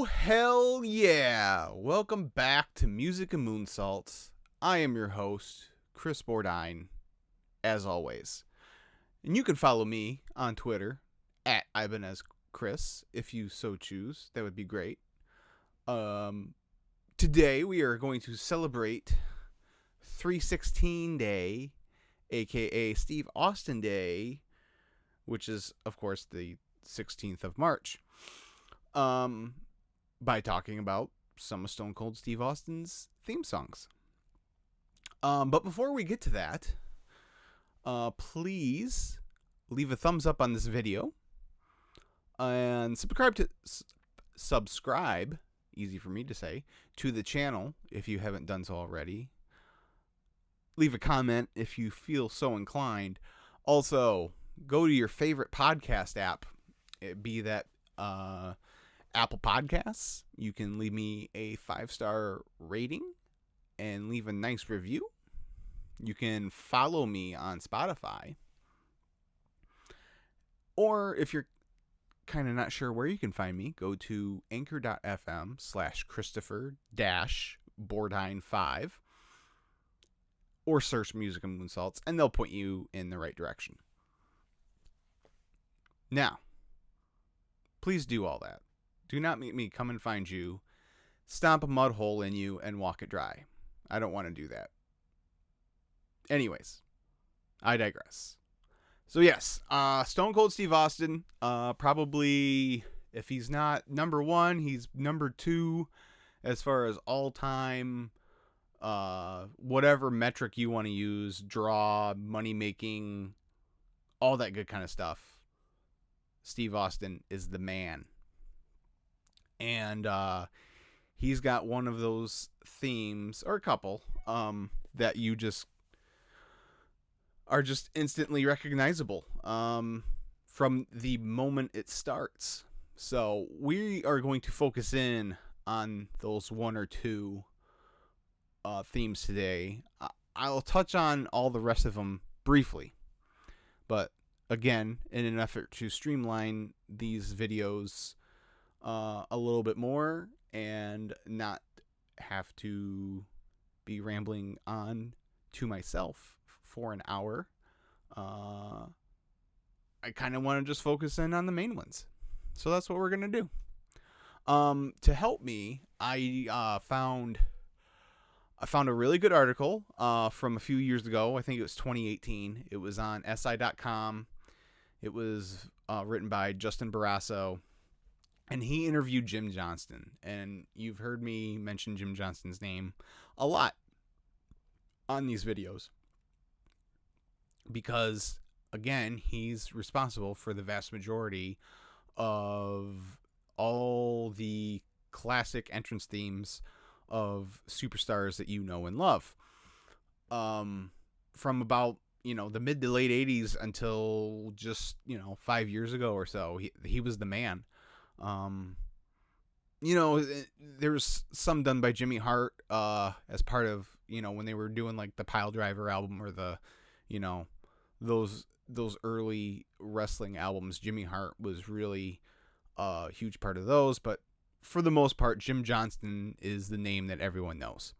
Oh, hell yeah! Welcome back to Music and Moonsaults. I am your host, Chris Bordine, as always. And you can follow me on Twitter, at IbanezChris, if you so choose. That would be great. Today we are going to celebrate 316 Day, aka Steve Austin Day, which is, of course, the 16th of March. By talking about some of Stone Cold Steve Austin's theme songs. But before we get to that, please leave a thumbs up on this video and subscribe, easy for me to say, to the channel if you haven't done so already. Leave a comment if you feel so inclined. Also, go to your favorite podcast app, be that Apple Podcasts. You can leave me a 5-star rating and leave a nice review. You can follow me on Spotify. Or if you're kind of not sure where you can find me, go to anchor.fm/Christopher-Bordine5 or search Music and Moonsaults, and they'll point you in the right direction. Now, please do all that. Do not make me come and find you, stomp a mud hole in you, and walk it dry. I don't want to do that. Anyways, I digress. So yes, Stone Cold Steve Austin, probably, if he's not number one, he's number two as far as all-time, whatever metric you want to use, draw, money-making, all that good kind of stuff. Steve Austin is the man. And he's got one of those themes, or a couple, that you just are just instantly recognizable from the moment it starts. So we are going to focus in on those one or two themes today. I'll touch on all the rest of them briefly. But again, in an effort to streamline these videos a little bit more and not have to be rambling on to myself for an hour, I kind of want to just focus in on the main ones. So that's what we're going to do. To help me, I found a really good article from a few years ago. I think it was 2018. It was on SI.com. It was written by Justin Barrasso. And he interviewed Jim Johnston. And you've heard me mention Jim Johnston's name a lot on these videos. Because, again, he's responsible for the vast majority of all the classic entrance themes of superstars that you know and love. From about, the mid to late 80s until just, 5 years ago or so, he was the man. There's some done by Jimmy Hart as part of, when they were doing like the Pile Driver album or the, those early wrestling albums. Jimmy Hart was really a huge part of those, but for the most part, Jim Johnston is the name that everyone knows.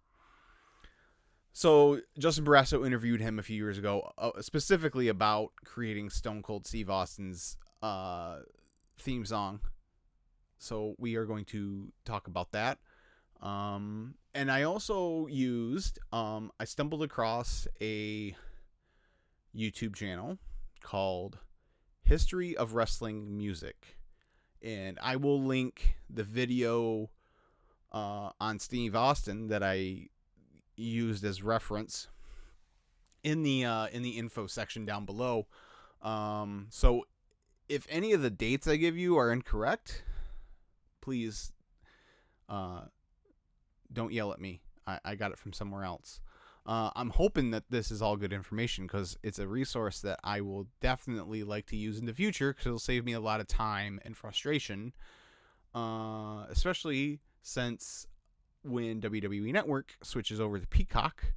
So Justin Barrasso interviewed him a few years ago, specifically about creating Stone Cold Steve Austin's theme song. So we are going to talk about that. And I also I stumbled across a YouTube channel called History of Wrestling Music. And I will link the video on Steve Austin that I used as reference in the info section down below. So if any of the dates I give you are incorrect, please don't yell at me. I got it from somewhere else. I'm hoping that this is all good information because it's a resource that I will definitely like to use in the future because it'll save me a lot of time and frustration, especially since when WWE Network switches over to Peacock,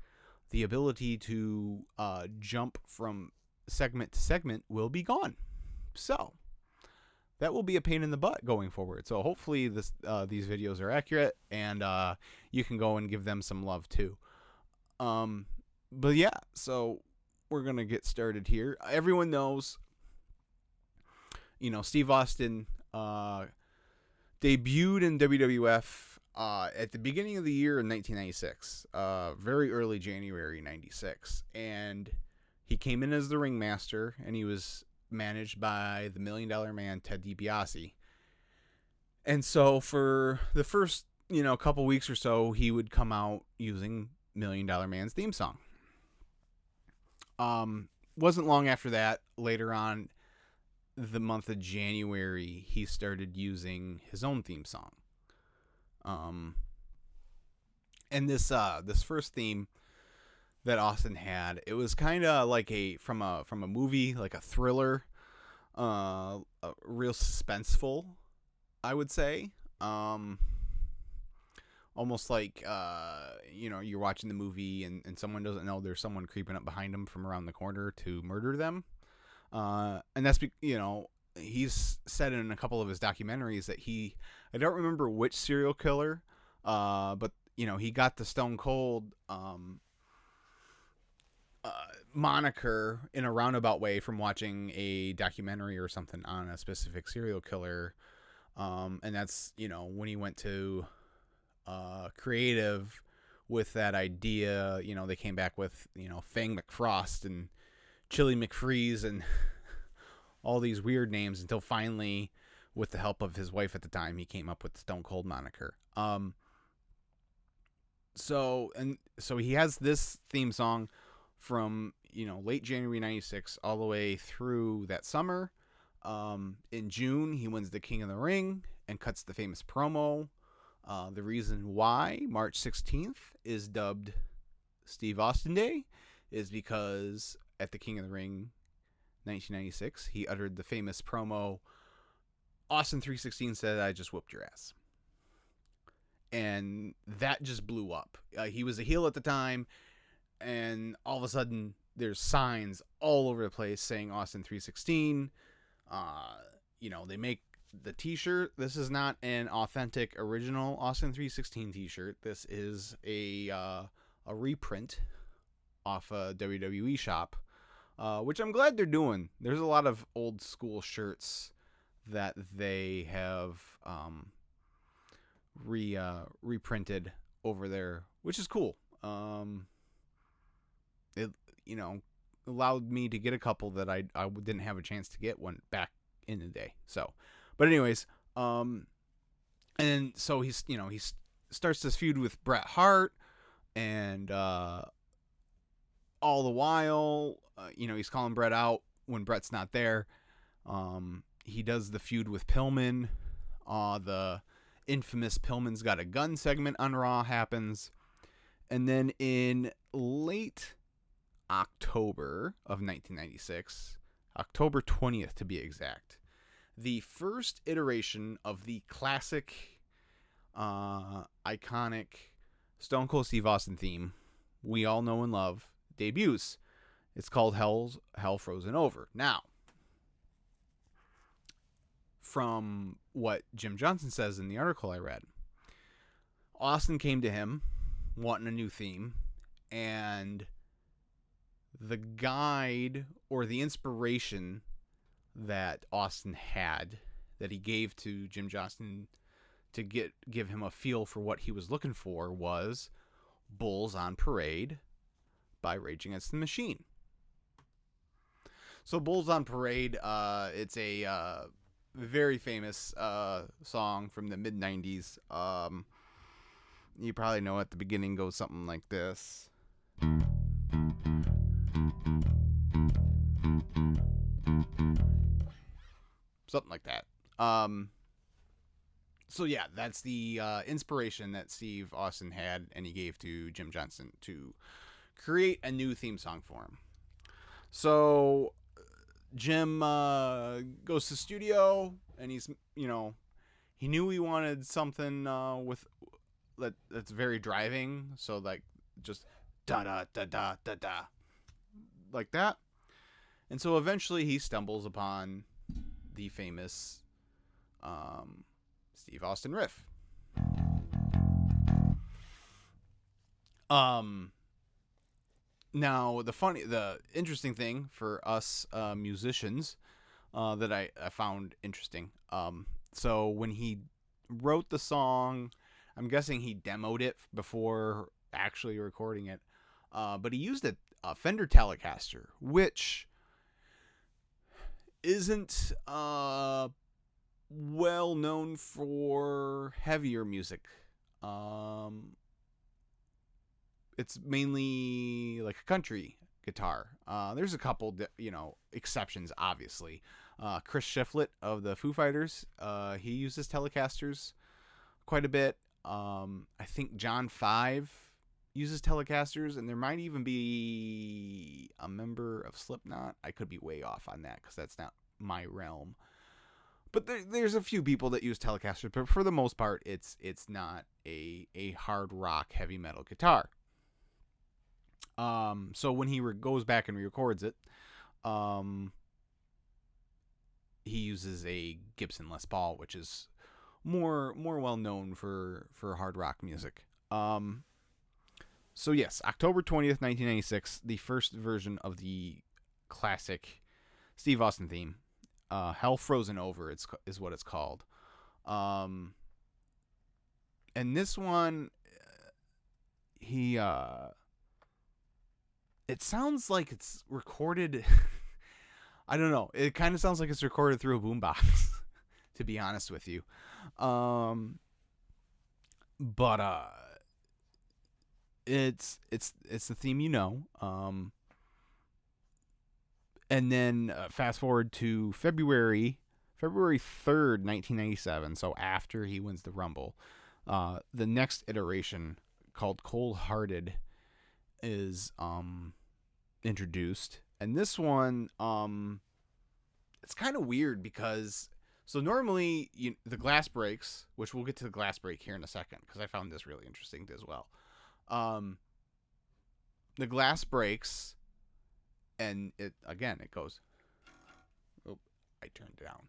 the ability to jump from segment to segment will be gone. So that will be a pain in the butt going forward. So hopefully these videos are accurate, and you can go and give them some love too. But yeah, so we're going to get started here. Everyone knows, Steve Austin debuted in WWF at the beginning of the year in 1996, very early January 96. And he came in as the ringmaster, and he was managed by the $1 Million Man, Ted DiBiase. And so for the first, couple weeks or so, he would come out using $1 Million Man's theme song. Wasn't long after that, later on the month of January, he started using his own theme song. And this first theme that Austin had, it was kind of like from a movie, like a thriller, a real suspenseful, I would say. Almost like, you're watching the movie and someone doesn't know there's someone creeping up behind them from around the corner to murder them. And that's, he's said in a couple of his documentaries that I don't remember which serial killer, but, he got the Stone Cold moniker in a roundabout way from watching a documentary or something on a specific serial killer. And that's, when he went to creative with that idea, they came back with, Fang McFrost and Chili McFreeze and all these weird names until finally, with the help of his wife at the time, he came up with the Stone Cold moniker. So he has this theme song from, late January 96 all the way through that summer. In June, he wins the King of the Ring and cuts the famous promo. The reason why March 16th is dubbed Steve Austin Day is because at the King of the Ring 1996, he uttered the famous promo, Austin 316 said, "I just whooped your ass." And that just blew up. He was a heel at the time, and all of a sudden, there's signs all over the place saying Austin 316. They make the t-shirt. This is not an authentic original Austin 316 t-shirt. This is a reprint off a WWE shop, which I'm glad they're doing. There's a lot of old school shirts that they have reprinted over there, which is cool. It allowed me to get a couple that I didn't have a chance to get one back in the day. So, but anyways, and so he starts this feud with Bret Hart, and all the while, he's calling Bret out when Bret's not there. He does the feud with Pillman. The infamous Pillman's Got a Gun segment on Raw happens. And then in late October of 1996, October 20th to be exact, the first iteration of the classic, iconic Stone Cold Steve Austin theme we all know and love debuts. It's called Hell Frozen Over. Now, from what Jim Johnson says in the article I read, Austin came to him wanting a new theme, and the guide or the inspiration that Austin had, that he gave to Jim Johnson to give him a feel for what he was looking for, was Bulls on Parade by Rage Against the Machine. So Bulls on Parade, it's a very famous song from the mid-90s. You probably know at the beginning goes something like this. Something like that. So yeah, that's the inspiration that Steve Austin had, and he gave to Jim Johnson to create a new theme song for him. So Jim goes to the studio, and he's, he knew he wanted something with that's very driving, so like just da da da da da da, like that. And so eventually he stumbles upon the famous Steve Austin riff. Now the interesting thing for us musicians that I found interesting. So when he wrote the song, I'm guessing he demoed it before actually recording it. But he used a Fender Telecaster, which isn't well known for heavier music. It's mainly like a country guitar. There's a couple, exceptions, obviously. Chris Shiflett of the Foo Fighters, he uses Telecasters quite a bit. I think John 5 uses Telecasters, and there might even be a member of Slipknot. I could be way off on that because that's not my realm. But there's a few people that use Telecasters, but for the most part, it's not a hard rock heavy metal guitar. So when he goes back and re-records it, he uses a Gibson Les Paul, which is more well known for hard rock music. So yes, October 20th, 1996, the first version of the classic Steve Austin theme, Hell Frozen Over is what it's called. And this one, it sounds like it's recorded. I don't know. It kind of sounds like it's recorded through a boombox, to be honest with you. But it's the theme, and then fast forward to February 3rd, 1997. So after he wins the Rumble, the next iteration, called Cold Hearted, is introduced. And this one, it's kind of weird because, so normally the glass breaks, which we'll get to the glass break here in a second because I found this really interesting as well. The glass breaks, and it goes. Oh, I turned it down.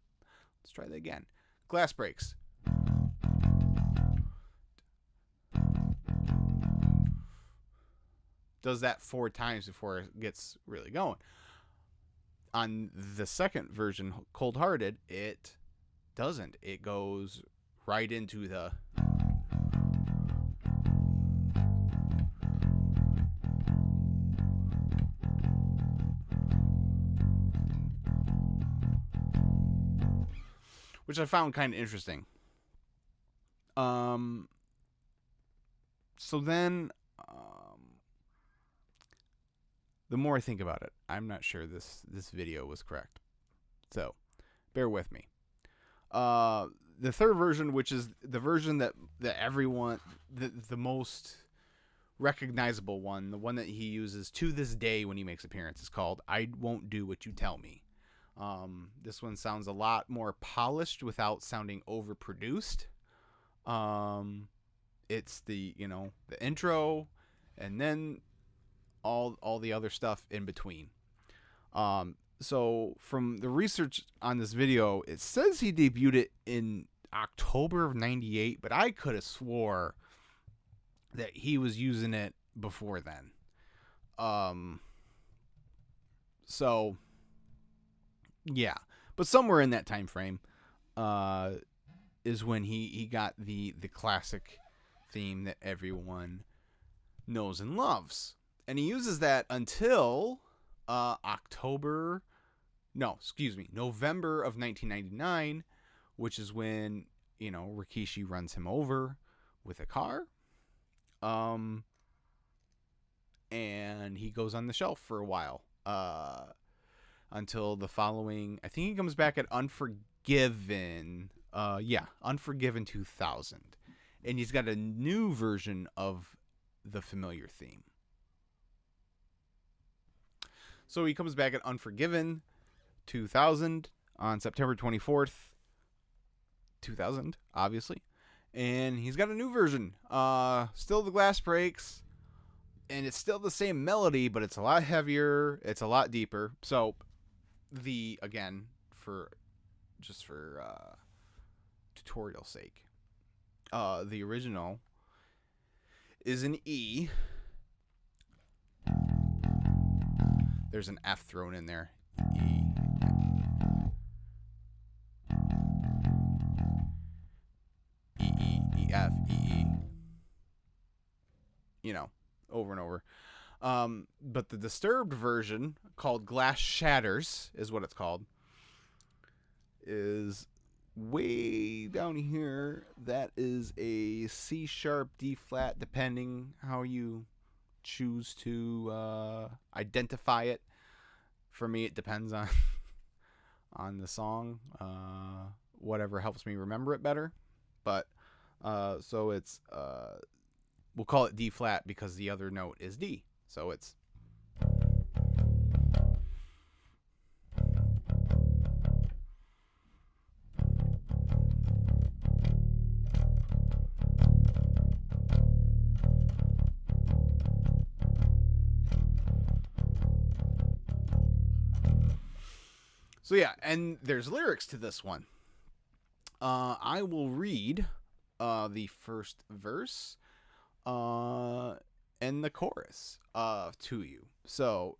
Let's try that again. Glass breaks. Does that 4 times before it gets really going. On the second version, Cold Hearted, it doesn't. It goes right into the which I found kind of interesting. So then the more I think about it, I'm not sure this video was correct. So, bear with me. The third version, which is the version that everyone, the most recognizable one, the one that he uses to this day when he makes appearances, is called I Won't Do What You Tell Me. This one sounds a lot more polished without sounding overproduced. It's the intro, and then all the other stuff in between. So from the research on this video, it says he debuted it in October of 98, but I could have swore that he was using it before then. So yeah, but somewhere in that time frame is when he got the classic theme that everyone knows and loves. And he uses that until November of 1999, which is when, Rikishi runs him over with a car. And he goes on the shelf for a while. Until the following, I think he comes back at Unforgiven. Unforgiven 2000. And he's got a new version of the familiar theme. So he comes back at Unforgiven 2000 on September 24th, 2000, obviously. And he's got a new version. Still the glass breaks. And it's still the same melody, but it's a lot heavier. It's a lot deeper. So, for pictorial sake. The original is an E. There's an F thrown in there. E. E, E, E, F, E, E. You know, over and over. But the Disturbed version, called Glass Shatters, is what it's called, is way down here. That is a C sharp, D flat, depending how you choose to identify it. For me, it depends on the song, whatever helps me remember it better. But so it's we'll call it D flat because the other note is D. So it's so yeah, and there's lyrics to this one. I will read the first verse and the chorus to you. So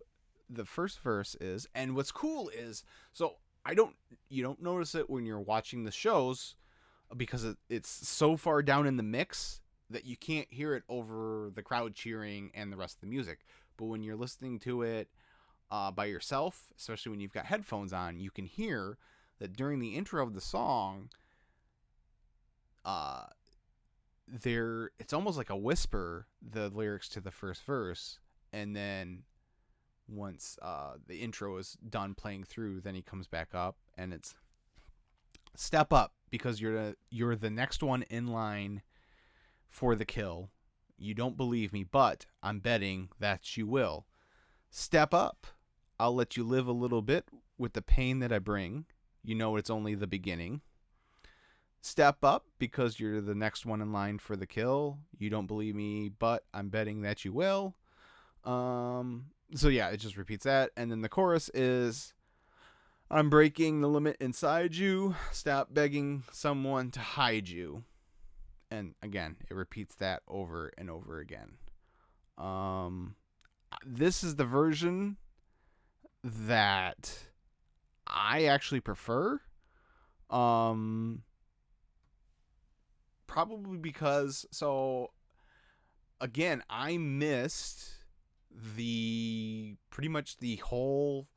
the first verse is, and what's cool is, so you don't notice it when you're watching the shows because it's so far down in the mix that you can't hear it over the crowd cheering and the rest of the music. But when you're listening to it by yourself, especially when you've got headphones on, you can hear that during the intro of the song, it's almost like a whisper, the lyrics to the first verse, and then once the intro is done playing through, then he comes back up and it's step up because you're the next one in line for the kill. You don't believe me, but I'm betting that you will. Step up. I'll let you live a little bit with the pain that I bring. You know it's only the beginning. Step up because you're the next one in line for the kill. You don't believe me, but I'm betting that you will. So yeah, it just repeats that. And then the chorus is, I'm breaking the limit inside you. Stop begging someone to hide you. And again, it repeats that over and over again. This is the version that I actually prefer. Probably because, so again, I missed pretty much the whole,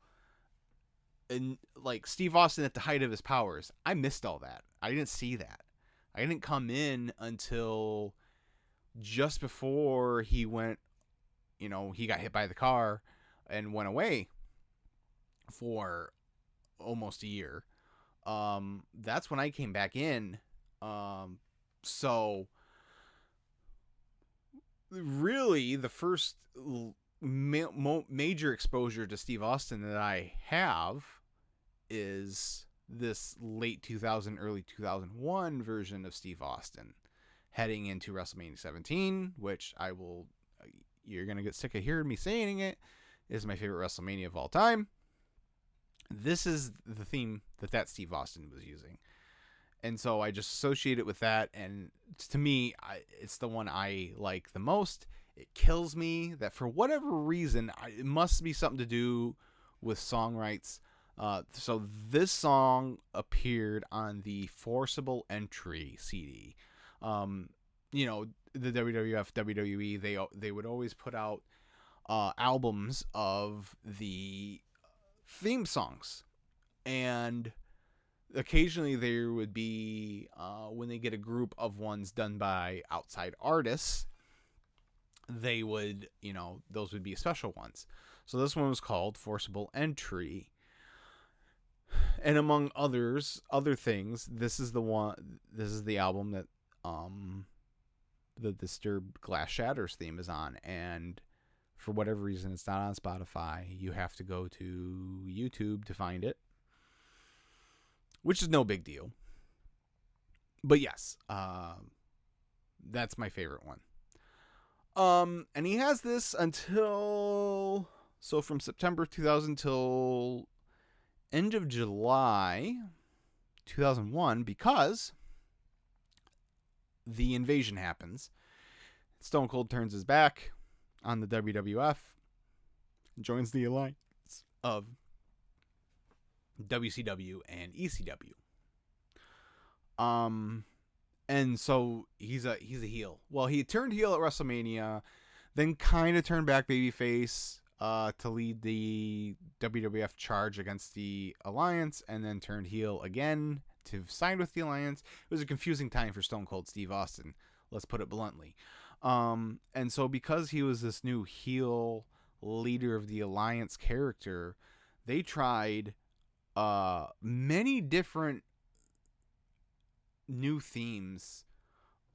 and like Steve Austin at the height of his powers. I missed all that. I didn't see that. I didn't come in until just before he went, he got hit by the car and went away for almost a year. That's when I came back in. So really the first major exposure to Steve Austin that I have is this late 2000, early 2001 version of Steve Austin heading into WrestleMania 17, which you're going to get sick of hearing me saying it, is my favorite WrestleMania of all time. This is the theme that Steve Austin was using. And so I just associate it with that. And to me, it's the one I like the most. It kills me that for whatever reason, it must be something to do with song rights. So this song appeared on the Forcible Entry CD. The WWF, WWE, they would always put out albums of the theme songs. And occasionally there would be, when they get a group of ones done by outside artists, they would, those would be special ones. So this one was called Forcible Entry. And among other things, this is the album that the Disturbed Glass Shatters theme is on. And for whatever reason, it's not on Spotify. You have to go to YouTube to find it, which is no big deal. But yes, that's my favorite one. And he has this from September 2000 till end of July 2001, because the invasion happens. Stone Cold turns his back on the WWF, joins the alliance of WCW and ECW. And so he's a heel. Well, he turned heel at WrestleMania, then kind of turned back babyface to lead the WWF charge against the alliance, and then turned heel again to sign with the alliance. It was a confusing time for Stone Cold Steve Austin, let's put it bluntly. And so because he was this new heel leader of the alliance character, they tried many different new themes.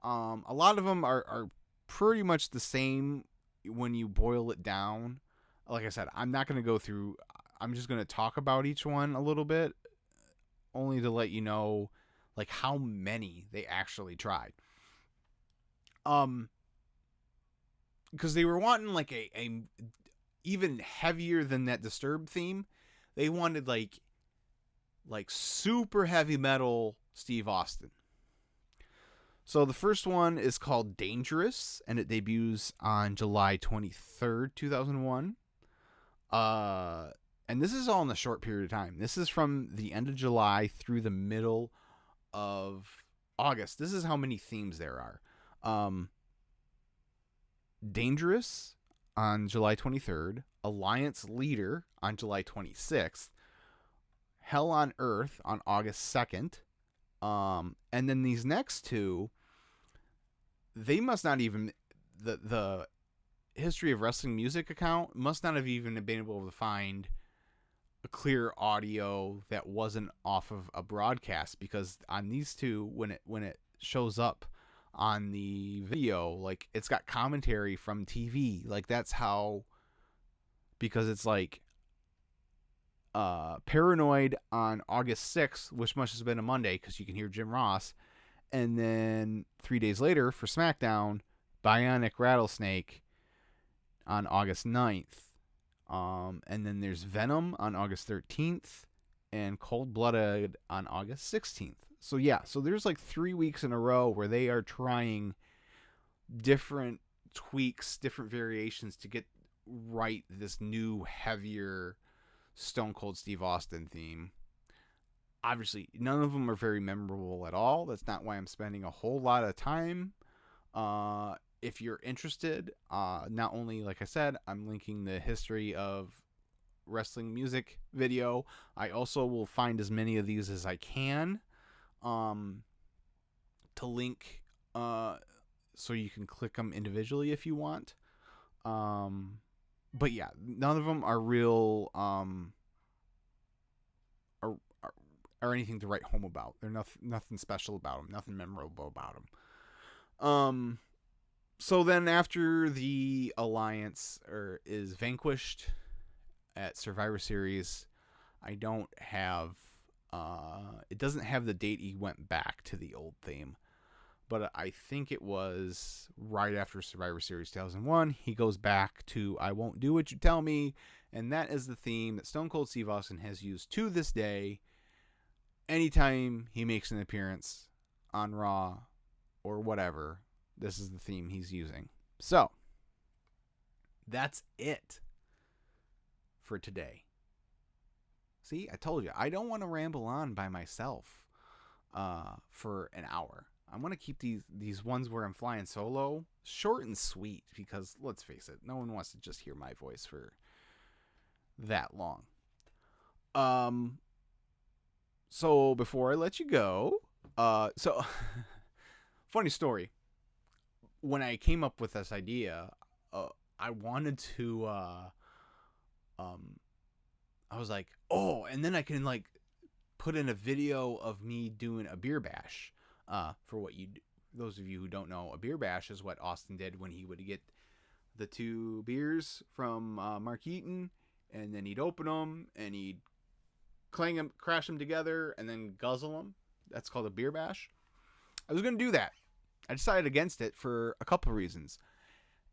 A lot of them are pretty much the same when you boil it down. Like I said, I'm not going to go through, I'm just going to talk about each one a little bit, only to let you know like how many they actually tried. Because they were wanting like a even heavier than that Disturbed theme. They wanted like super heavy metal Steve Austin. So the first one is called Dangerous, and it debuts on July 23rd, 2001. And this is all in a short period of time. This is from the end of July through the middle of August. This is how many themes there are. Dangerous on July 23rd, Alliance Leader on July 26th, Hell on Earth on August 2nd, and then these next two, they must not even, the History of Wrestling Music account must not have even been able to find a clear audio that wasn't off of a broadcast, because on these two, when it shows up on the video, like it's got commentary from TV, like that's how, because it's like Paranoid on August 6th, which must have been a Monday because you can hear Jim Ross, and then 3 days later for SmackDown, Bionic Rattlesnake on August 9th, and then there's Venom on August 13th and Cold Blooded on August 16th. So yeah, so there's like 3 weeks in a row where they are trying different tweaks, different variations to get right this new, heavier Stone Cold Steve Austin theme. Obviously, none of them are very memorable at all. That's not why I'm spending a whole lot of time. If you're interested, not only, like I said, I'm linking the History of Wrestling Music video, I also will find as many of these as I can to link, so you can click them individually if you want. But yeah, none of them are real, are anything to write home about. They're nothing special about them, nothing memorable about them. So then after the Alliance is vanquished at Survivor Series, I don't have, it doesn't have the date he went back to the old theme, but I think it was right after Survivor Series 2001. He goes back to I Won't Do What You Tell Me, and that is the theme that Stone Cold Steve Austin has used to this day. Anytime he makes an appearance on Raw or whatever, this is the theme he's using. So, that's it for today. See, I told you, I don't want to ramble on by myself for an hour. I'm going to keep these ones where I'm flying solo short and sweet, because let's face it, no one wants to just hear my voice for that long. So before I let you go, funny story. When I came up with this idea, I wanted to, I was like, oh, and then I can like put in a video of me doing a beer bash. For what you do. Those of you who don't know, a beer bash is what Austin did when he would get the 2 beers from Mark Eaton, and then he'd open them and he'd clang them, crash them together, and then guzzle them. That's called a beer bash. I was going to do that. I decided against it for a couple of reasons.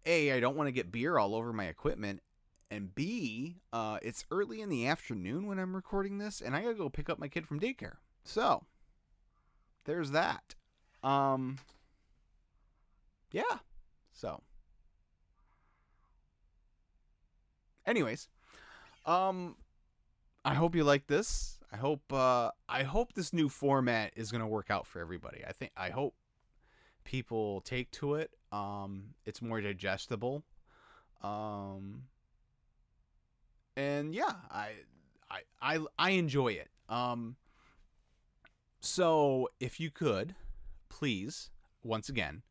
A, I don't want to get beer all over my equipment, and B, it's early in the afternoon when I'm recording this, and I gotta go pick up my kid from daycare. So there's that. yeah. So, anyways, um, I hope you like this. I hope this new format is gonna work out for everybody. I hope people take to it. It's more digestible. Um, and yeah, I enjoy it. So if you could, please, once again,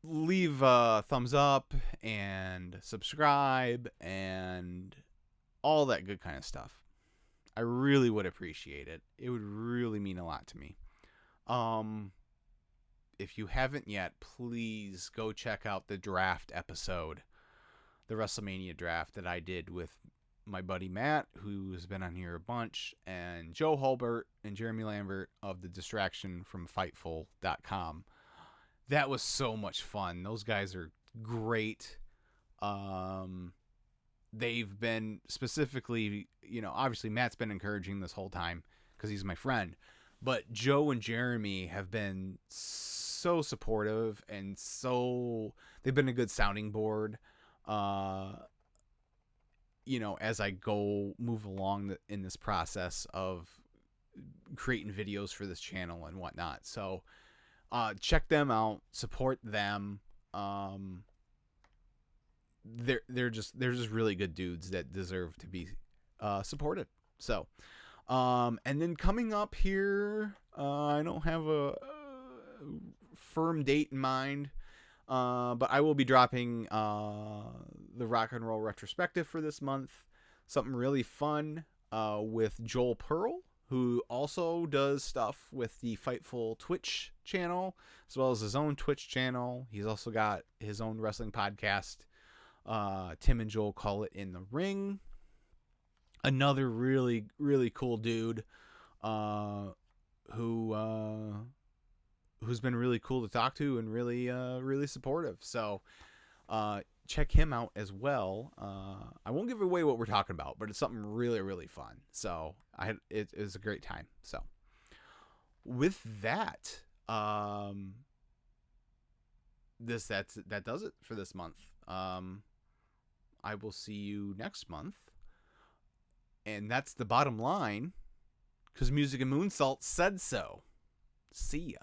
leave a thumbs up and subscribe and all that good kind of stuff. I really would appreciate it. It would really mean a lot to me. Um, if you haven't yet, please go check out the draft episode, the Wrestlemania Draft that I did with my buddy Matt, who's been on here a bunch, and Joe Hulbert and Jeremy Lambert of the Distraction from Fightful.com. That was so much fun. Those guys are great. They've been specifically, obviously Matt's been encouraging this whole time because he's my friend, but Joe and Jeremy have been so supportive and they've been a good sounding board. As I move along in this process of creating videos for this channel and whatnot. So, check them out, support them. They're just really good dudes that deserve to be supported. So, and then coming up here, I don't have a firm date in mind, but I will be dropping the Rock and Roll retrospective for this month. Something really fun with Joel Pearl, who also does stuff with the Fightful Twitch channel, as well as his own Twitch channel. He's also got his own wrestling podcast. Tim and Joel Call It in the Ring. Another really, really cool dude who's been really cool to talk to and really, really supportive. So check him out as well. I won't give away what we're talking about, but it's something really, really fun. So it was a great time. So with that, that does it for this month. I will see you next month. And that's the bottom line, because Music and Moonsaults said so. See ya.